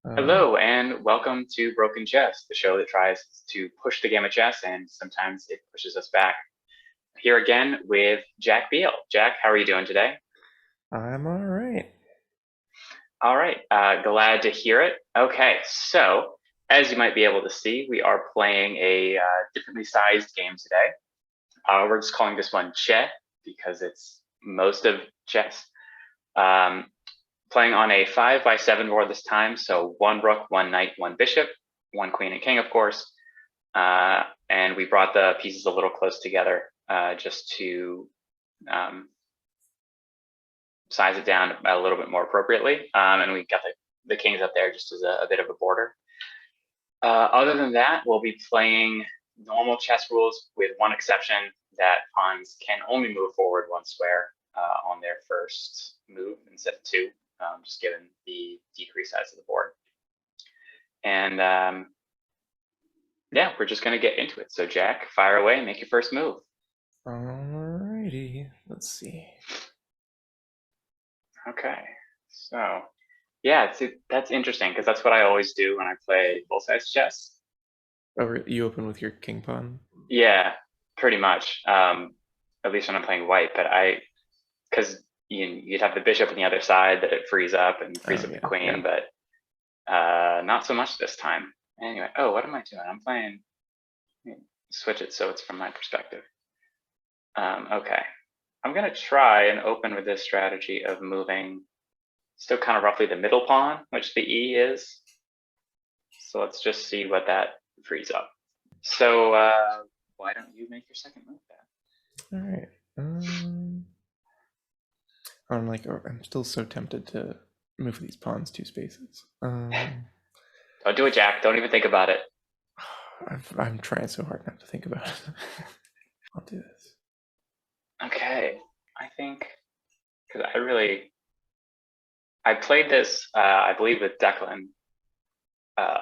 Hello, and welcome to Broken Chess, the show that tries to push the game of chess, and sometimes it pushes us back. Here again with Jack Beal. Jack, how are you doing today? I'm all right. All right, glad to hear it. Okay, so as you might be able to see, we are playing a differently sized game today. We're just calling this one Che because it's most of chess. Um, Playing on a 5x7 board this time, so one rook, one knight, one bishop, one queen and king, of course. And we brought the pieces a little close together just to size it down a little bit more appropriately. And we got the kings up there just as a bit of a border. Other than that, we'll be playing normal chess rules with one exception, that pawns can only move forward one square on their first move instead of two, just given the decreased size of the board. And yeah, we're just going to get into it. So Jack, fire away and make your first move. Alrighty, let's see. Okay, so yeah, that's interesting because that's what I always do when I play full-size chess. Oh, you open with your king pawn? Yeah, pretty much. At least when I'm playing white, but because you'd have the bishop on the other side that it frees up and frees Oh, up the yeah, queen, yeah. but not so much this time. Anyway, oh, what am I doing? I'm playing, switch it so it's from my perspective. Okay, I'm gonna try and open with this strategy of moving still kind of roughly the middle pawn, which the E is. So let's just see what that frees up. So why don't you make your second move then? All right. I'm still so tempted to move these pawns 2 spaces. Don't do it, Jack. Don't even think about it. I'm trying so hard not to think about it. I'll do this. Okay, I think because I played this, I believe, with Declan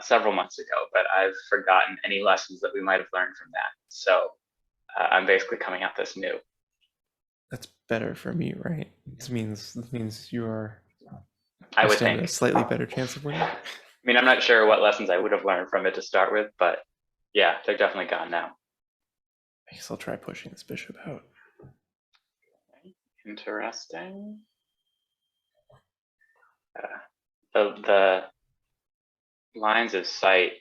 several months ago, but I've forgotten any lessons that we might have learned from that. So I'm basically coming at this new. That's better for me, right? This means I you would stand think. a slightly better chance of winning. I mean, I'm not sure what lessons I would have learned from it to start with, but yeah, they're definitely gone now. I guess I'll try pushing this bishop out. Okay, interesting. The lines of sight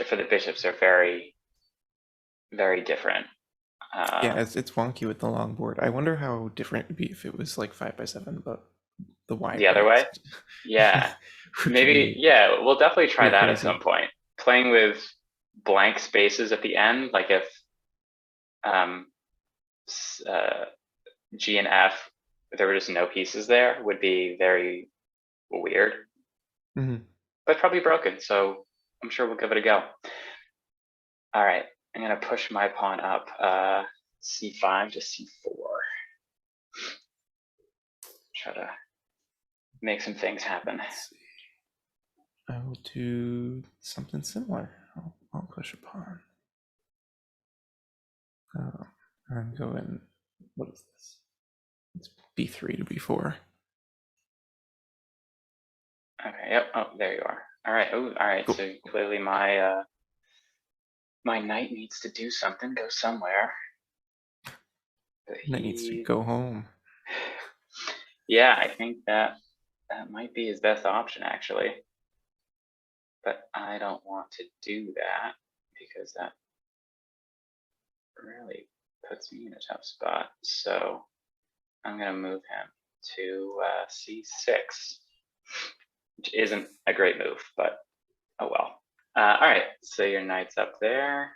for the bishops are very, very different. Yeah, it's wonky with the long board. I wonder how different it'd be if it was like 5x7, but the wide The other way way, yeah, would maybe, be yeah, we'll definitely try pretty that at some crazy. point. Playing with blank spaces at the end, like if um, uh, G and F, there were just no pieces there, would be very weird, Mm-hmm. but probably broken. So I'm sure we'll give it a go. All right, I'm gonna push my pawn up c5 to c4. Try to make some things happen. Let's see. I will do something similar. I'll push a pawn. I'm going. What is this? It's b3 to b4. Okay, yep. Oh, there you are. All right. Oh, all right. Cool. So clearly my knight needs to do something, go somewhere. But Knight needs to go home. yeah, I think that might be his best option actually. But I don't want to do that because that really puts me in a tough spot. So I'm gonna move him to c6, which isn't a great move, but oh well. All right, so your knight's up there.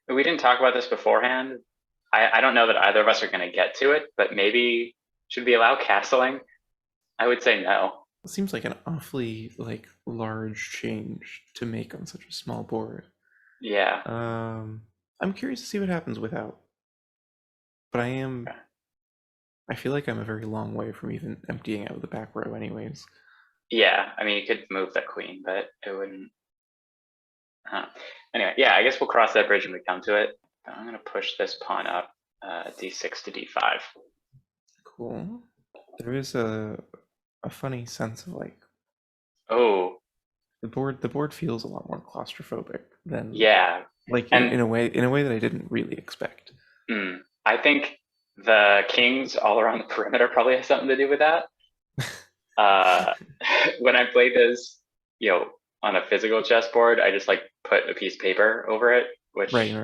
We didn't talk about this beforehand. I don't know that either of us are going to get to it, but maybe should we allow castling? I would say no. It seems like an awfully large change to make on such a small board. Yeah. I'm curious to see what happens without. But I feel like I'm a very long way from even emptying out the back row anyways. Yeah, I mean, you could move the queen, but it wouldn't. Anyway, yeah, I guess we'll cross that bridge when we come to it. But I'm going to push this pawn up d6 to d5. Cool. There is a funny sense of Oh, The board feels a lot more claustrophobic than Yeah, like and in a way that I didn't really expect. I think the kings all around the perimeter probably has something to do with that. When I played this, on a physical chessboard, I just like put a piece of paper over it, which Right.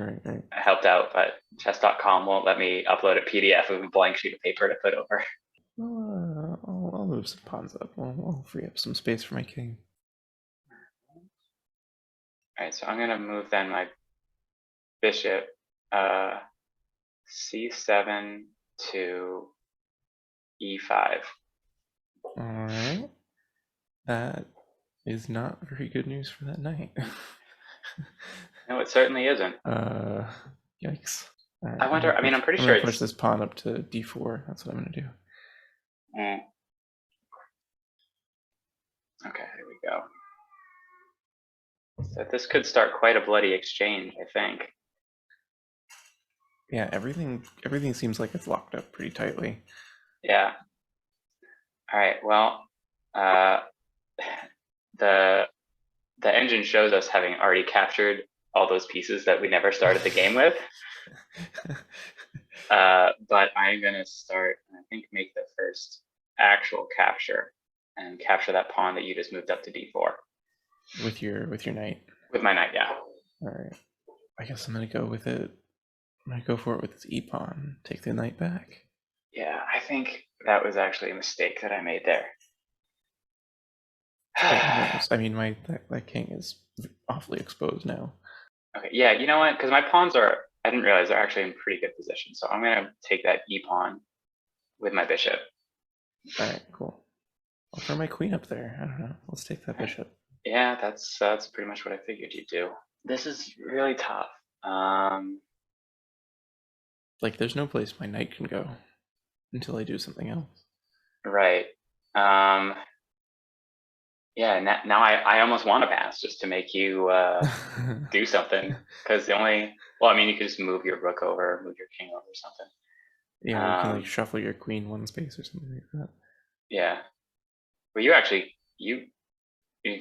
helped out, but chess.com won't let me upload a PDF of a blank sheet of paper to put over. I'll move some pawns up. I'll free up some space for my king. All right, so I'm gonna move then my bishop c7 to e5. All right, that is not very good news for that knight. No, it certainly isn't. Yikes. All right, I wonder. I mean, I'm pretty I'm sure gonna push it's. this pawn up to d4. That's what I'm gonna do. Okay, here we go. So this could start quite a bloody exchange, I think. Yeah, everything seems like it's locked up pretty tightly. Yeah. All right. Well, the engine shows us having already captured all those pieces that we never started the game with. But I'm gonna start, I think, make the first actual capture and capture that pawn that you just moved up to d4. With your knight. With my knight, yeah. All right. I guess I'm gonna go with it. I'm gonna go for it with this e pawn. Take the knight back. Yeah, I think that was actually a mistake that I made there. I mean, that king is awfully exposed now. Okay, yeah, you know what? Because my pawns are, I didn't realize they're actually in pretty good position. So I'm gonna take that e pawn with my bishop. All right, cool. I'll throw my queen up there. I don't know. Let's take that bishop. Yeah, that's pretty much what I figured you'd do. This is really tough. Like, there's no place my knight can go until I do something else. Right. Yeah, now I almost want to pass just to make you do something, because the only, well, I mean, you could just move your rook over, move your king over or something. Yeah, you can like shuffle your queen one space or something like that. Yeah. Well, you actually, you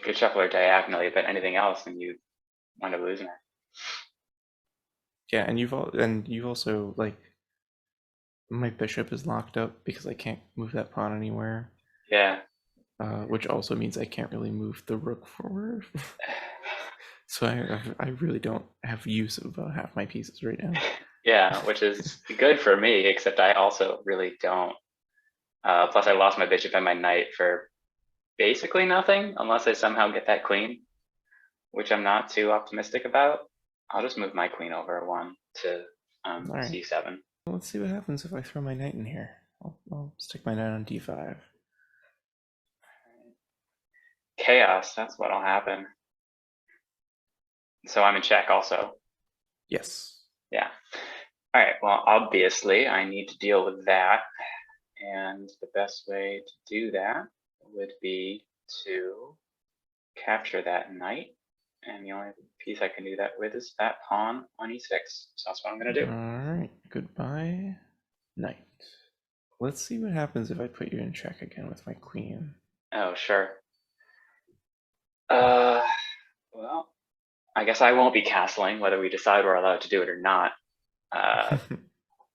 could shuffle her diagonally, but anything else, and you wind up losing her. Yeah, and you've also like my bishop is locked up because I can't move that pawn anywhere. Yeah. Which also means I can't really move the rook forward. So I really don't have use of half my pieces right now. Yeah, which is good for me, except I also really don't. Plus, I lost my bishop and my knight for basically nothing, unless I somehow get that queen, which I'm not too optimistic about. I'll just move my queen over one to right. c7. Well, let's see what happens if I throw my knight in here. I'll stick my knight on d5. Chaos, that's what'll happen. So I'm in check also. Yes. Yeah. All right, well, obviously I need to deal with that. And the best way to do that would be to capture that knight. And the only piece I can do that with is that pawn on e6. So that's what I'm going to do. All right. Goodbye, knight. Let's see what happens if I put you in check again with my queen. Oh, sure. Well, I guess I won't be castling, whether we decide we're allowed to do it or not,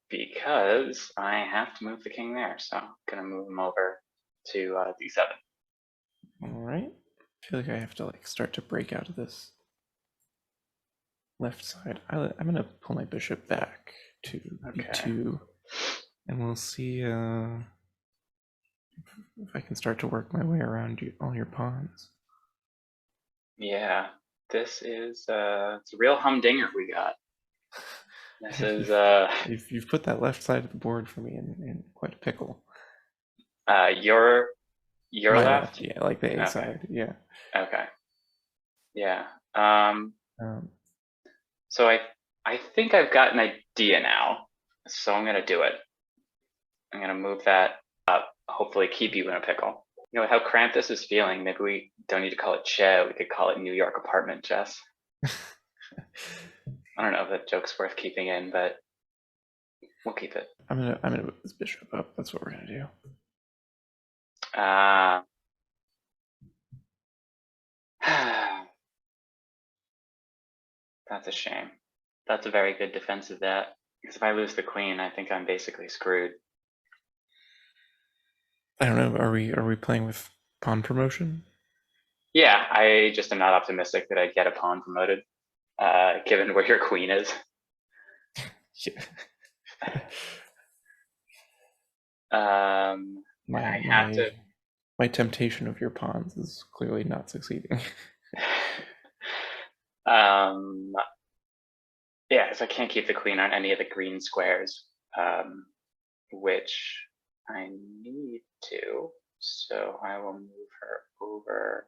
because I have to move the king there. So I'm going to move him over to d7. All right. I feel like I have to like start to break out of this left side. I'm gonna pull my bishop back to b2, and we'll see if I can start to work my way around all your pawns. Yeah, this is it's a real humdinger we got. This is you've put that left side of the board for me in quite a pickle. your my left? Yeah, like the A okay. side. Yeah. Okay. Yeah. So I think I've got an idea now. So I'm gonna do it. I'm gonna move that up. Hopefully, keep you in a pickle. You know how cramped this is feeling. Maybe we don't need to call it Che. We could call it New York apartment chess. I don't know if that joke's worth keeping in, but we'll keep it. I'm gonna move this bishop up. That's what we're gonna do. That's a shame. That's a very good defense of that. Because if I lose the queen, I think I'm basically screwed. I don't know. Are we playing with pawn promotion? Yeah, I just am not optimistic that I'd get a pawn promoted, given where your queen is. Yeah. I have to. My temptation of your pawns is clearly not succeeding. Yeah, because I can't keep the queen on any of the green squares, which I need to. So I will move her over.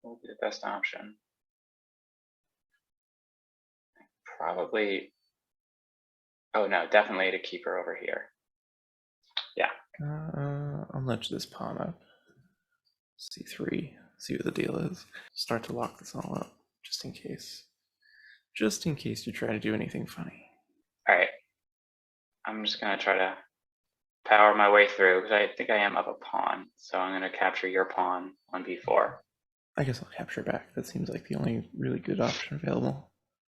What will be the best option? Probably. Oh no, definitely to keep her over here. Yeah. I'll nudge this pawn up. C3. See what the deal is. Start to lock this all up, just in case. Just in case you try to do anything funny. All right. I'm just gonna try to power my way through because I think I am up a pawn. So I'm gonna capture your pawn on b4. I guess I'll capture back. That seems like the only really good option available.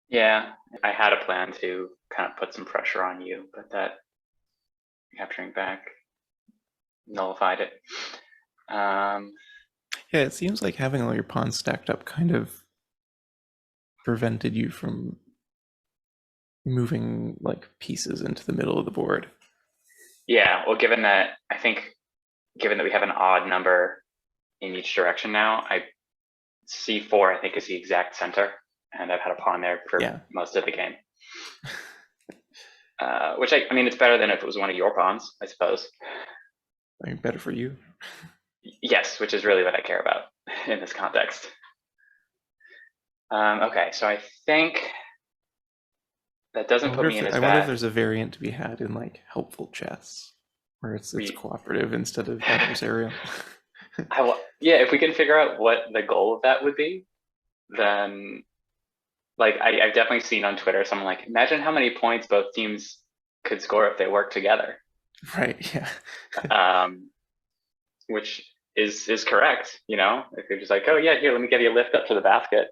Yeah, I had a plan to kind of put some pressure on you, but that capturing back nullified it. Yeah, it seems like having all your pawns stacked up kind of prevented you from moving like pieces into the middle of the board. Yeah, well, given that we have an odd number in each direction now, C4 I think is the exact center, and I've had a pawn there for most of the game. Which I mean, it's better than if it was one of your pawns, I suppose. I mean, better for you. Yes, which is really what I care about in this context. Okay, so I think that doesn't put me in as bad. I wonder if there's a variant to be had in like helpful chess, where it's cooperative instead of adversarial. Yeah, if we can figure out what the goal of that would be, then like I've definitely seen on Twitter someone like, imagine how many points both teams could score if they work together. Right. Yeah. Which is correct, you know, if you're just like, oh yeah, here, let me get you a lift up to the basket.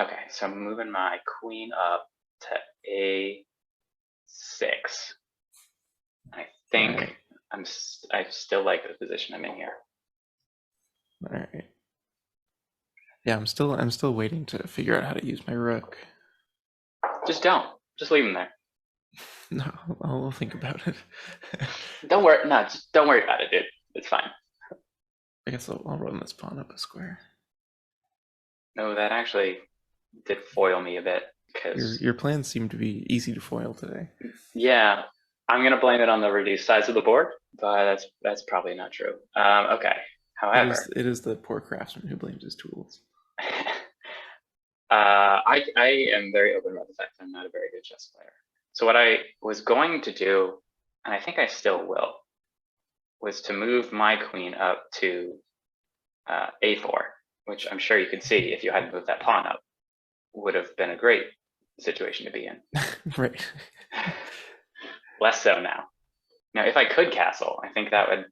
Okay, so I'm moving my queen up to A6. I think I still like the position I'm in here. All right. Yeah, I'm still waiting to figure out how to use my rook. Just leave him there. No, I'll think about it. Don't worry. No, just don't worry about it, dude. It's fine. I guess I'll run this pawn up a square. No, that actually did foil me a bit because your plans seem to be easy to foil today. Yeah, I'm gonna blame it on the reduced size of the board, but that's probably not true. Okay. However, it is the poor craftsman who blames his tools. I am very open about the fact that I'm not a very good chess player. So what I was going to do, and I think I still will, was to move my queen up to A4, which I'm sure you could see if you hadn't moved that pawn up, would have been a great situation to be in. Right. Less so now. Now, if I could castle, I think that would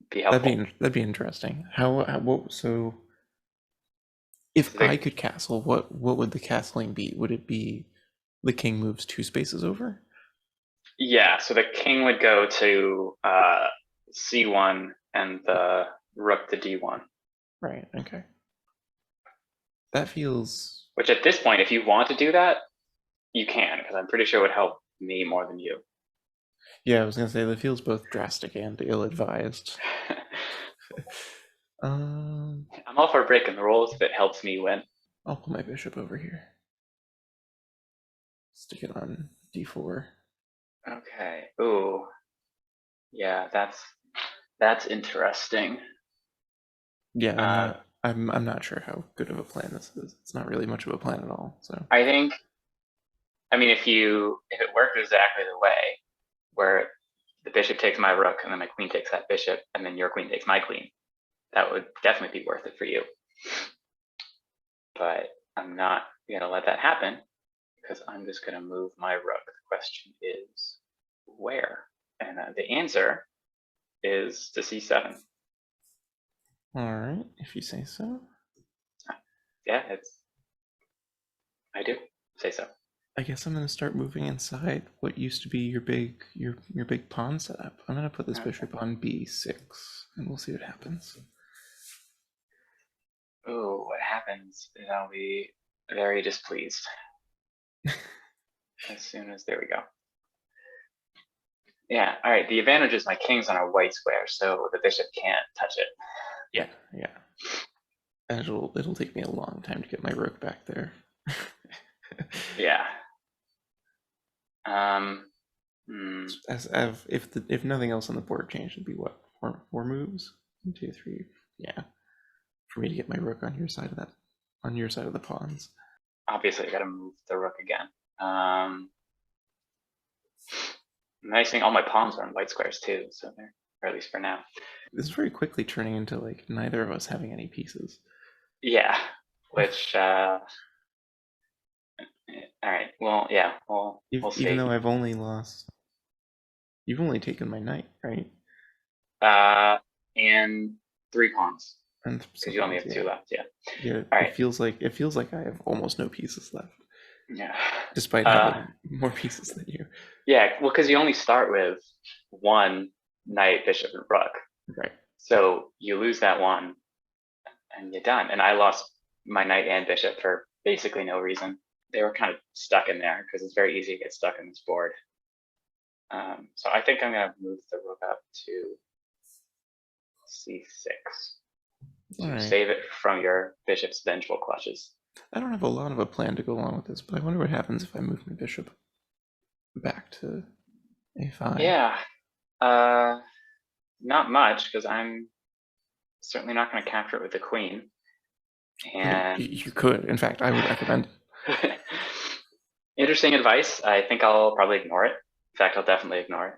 be helpful. That'd be interesting. So if I could castle, what would the castling be? Would it be the king moves 2 spaces over? Yeah, so the king would go to C1 and the rook to D1. Right, okay. That feels... Which at this point, if you want to do that, you can, because I'm pretty sure it would help me more than you. Yeah, I was going to say, that feels both drastic and ill-advised. I'm all for breaking the rules if it helps me win. I'll put my bishop over here. Stick it on D4. Okay. Ooh. Yeah, that's interesting. Yeah, I'm not sure how good of a plan this is. It's not really much of a plan at all. So I think, I mean, if it worked exactly the way where the bishop takes my rook and then my queen takes that bishop and then your queen takes my queen, that would definitely be worth it for you. But I'm not gonna let that happen because I'm just gonna move my rook. The question is where? And the answer is to C7. All right, if you say so. Yeah, I do say so. I guess I'm gonna start moving inside what used to be your big pawn setup. I'm gonna put this Okay. bishop on b6, and we'll see what happens. Ooh, what happens is I'll be very displeased as soon as, there we go. Yeah, all right, the advantage is my king's on a white square, so the bishop can't touch it. Yeah, yeah. And it'll take me a long time to get my rook back there. Yeah. If nothing else on the board changed, it'd be what, four moves? 1, 2, 3. Yeah, for me to get my rook on your side of the pawns. Obviously, I got to move the rook again. Nice thing, all my pawns are on white squares too, so they're, or at least for now. This is very quickly turning into like neither of us having any pieces. Yeah, which all right. Well, yeah, we'll see. Even though I've only lost, you've only taken my knight, right? And 3 pawns And because you only have 2 left. Yeah. Yeah. All right. It feels like I have almost no pieces left. Yeah. Despite having more pieces than you. Yeah, well, because you only start with 1 knight, bishop, and rook. Right. So you lose that one, and you're done. And I lost my knight and bishop for basically no reason. They were kind of stuck in there because it's very easy to get stuck in this board. So I think I'm going to move the rook up to c6 to save it from your bishop's vengeful clutches. I don't have a lot of a plan to go along with this, but I wonder what happens if I move my bishop back to a5. Yeah, not much, because I'm certainly not going to capture it with the queen. And you could. In fact, I would recommend it. Interesting advice. I think I'll probably ignore it. In fact, I'll definitely ignore it.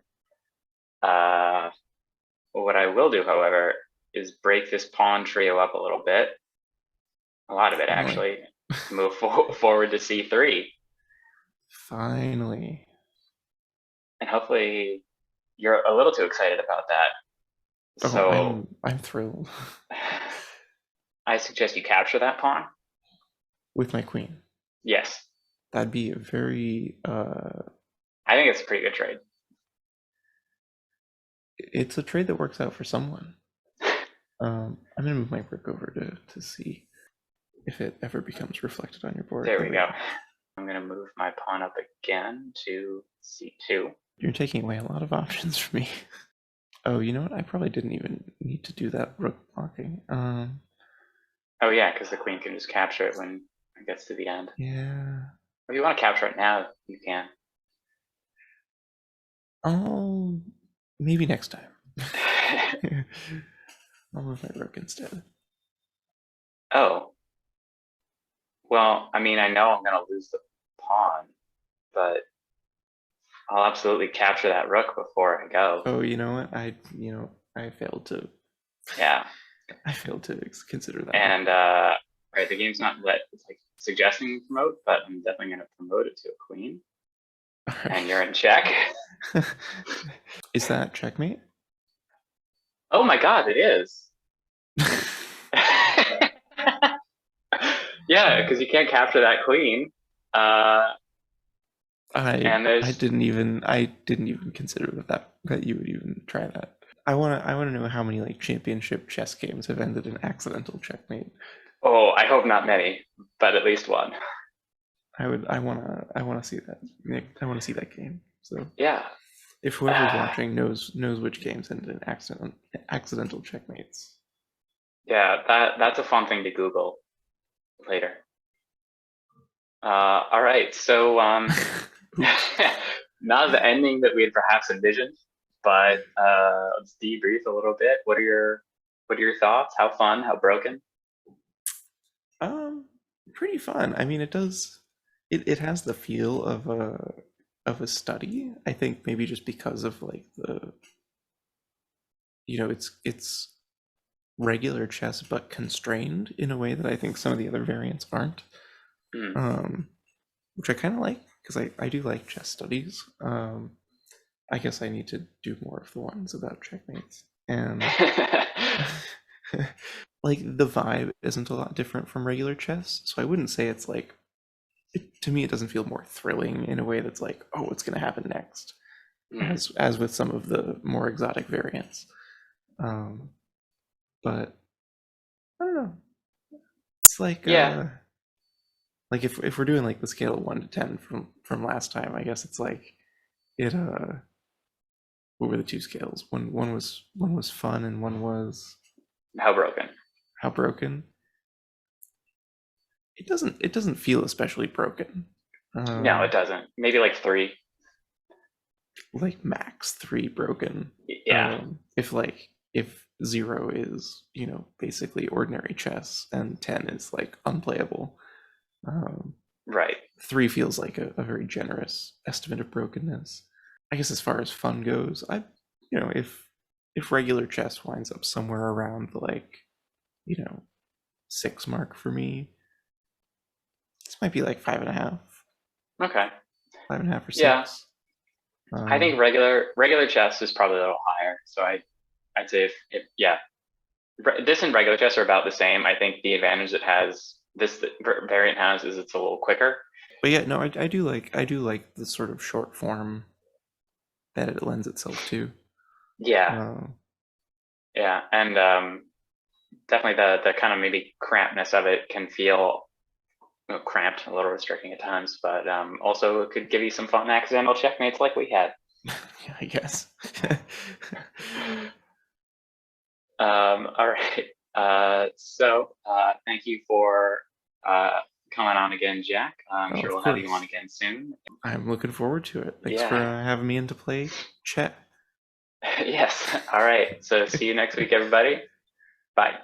What I will do, however, is break this pawn trio up a little bit. A lot of it, actually. Move forward to c3. Finally. And hopefully you're a little too excited about that. Oh, so I'm thrilled. I suggest you capture that pawn. With my queen? Yes. That'd be a very... I think it's a pretty good trade. It's a trade that works out for someone. I'm going to move my rook over to see if it ever becomes reflected on your board. There we go. I'm going to move my pawn up again to c2. You're taking away a lot of options for me. Oh, you know what? I probably didn't even need to do that rook blocking. Oh yeah, because the queen can just capture it when it gets to the end. Yeah. If you want to capture it now, you can. Oh, maybe next time. I'll move my rook instead. Oh. Well, I mean, I know I'm going to lose the pawn, but I'll absolutely capture that rook before I go. Oh, you know what? I failed to. Yeah. I failed to consider that. And right, the game's not suggesting promote, but I'm definitely going to promote it to a queen. Right. And you're in check. Is that checkmate? Oh my god, it is. Yeah, because you can't capture that queen. I didn't even consider that you would even try that. I wanna know how many championship chess games have ended in accidental checkmate. Oh, I hope not many, but at least one. I wanna see that. I wanna see that game. So yeah. If whoever's watching knows which games ended in accidental checkmates. Yeah, that's a fun thing to Google later. All right, so not the ending that we had perhaps envisioned, but let's debrief a little bit. What are your thoughts? How fun? How broken? Pretty fun. I mean, it does. It has the feel of a study. I think maybe just because of it's regular chess but constrained in a way that I think some of the other variants aren't. Which I kind of like because I do like chess studies. I guess I need to do more of the ones about checkmates, and the vibe isn't a lot different from regular chess, so I wouldn't say it's to me, it doesn't feel more thrilling in a way that's like, oh, what's going to happen next, as with some of the more exotic variants. But I don't know. It's like Yeah. like if we're doing like the scale of 1 to 10 from last time, I guess it's like it what were the two scales? One was fun and one was How broken? how broken. It doesn't feel especially broken. No, it doesn't. Maybe like 3. Like max 3 broken. Yeah. If 0 is, basically ordinary chess and 10 is like unplayable. Right. 3 feels like a very generous estimate of brokenness. I guess as far as fun goes, if regular chess winds up somewhere around the like, 6 mark for me, this might be like 5.5, Okay. 5.5 or Yeah. 6. I think regular chess is probably a little higher. So I'd say if yeah, this and regular chess are about the same. I think the advantage it has, this variant has, is it's a little quicker. But yeah, no, I do like the sort of short form that it lends itself to. Yeah. Yeah, and definitely the kind of maybe crampedness of it can feel cramped, a little restricting at times, but also it could give you some fun accidental checkmates like we had. Yeah, I guess. All right. So thank you for coming on again, Jack. I'm sure Of we'll have you on course. again soon. I'm looking forward to it. Thanks for Yeah. having me in to play Chet. Yes. All right. So see you next week, everybody. Bye.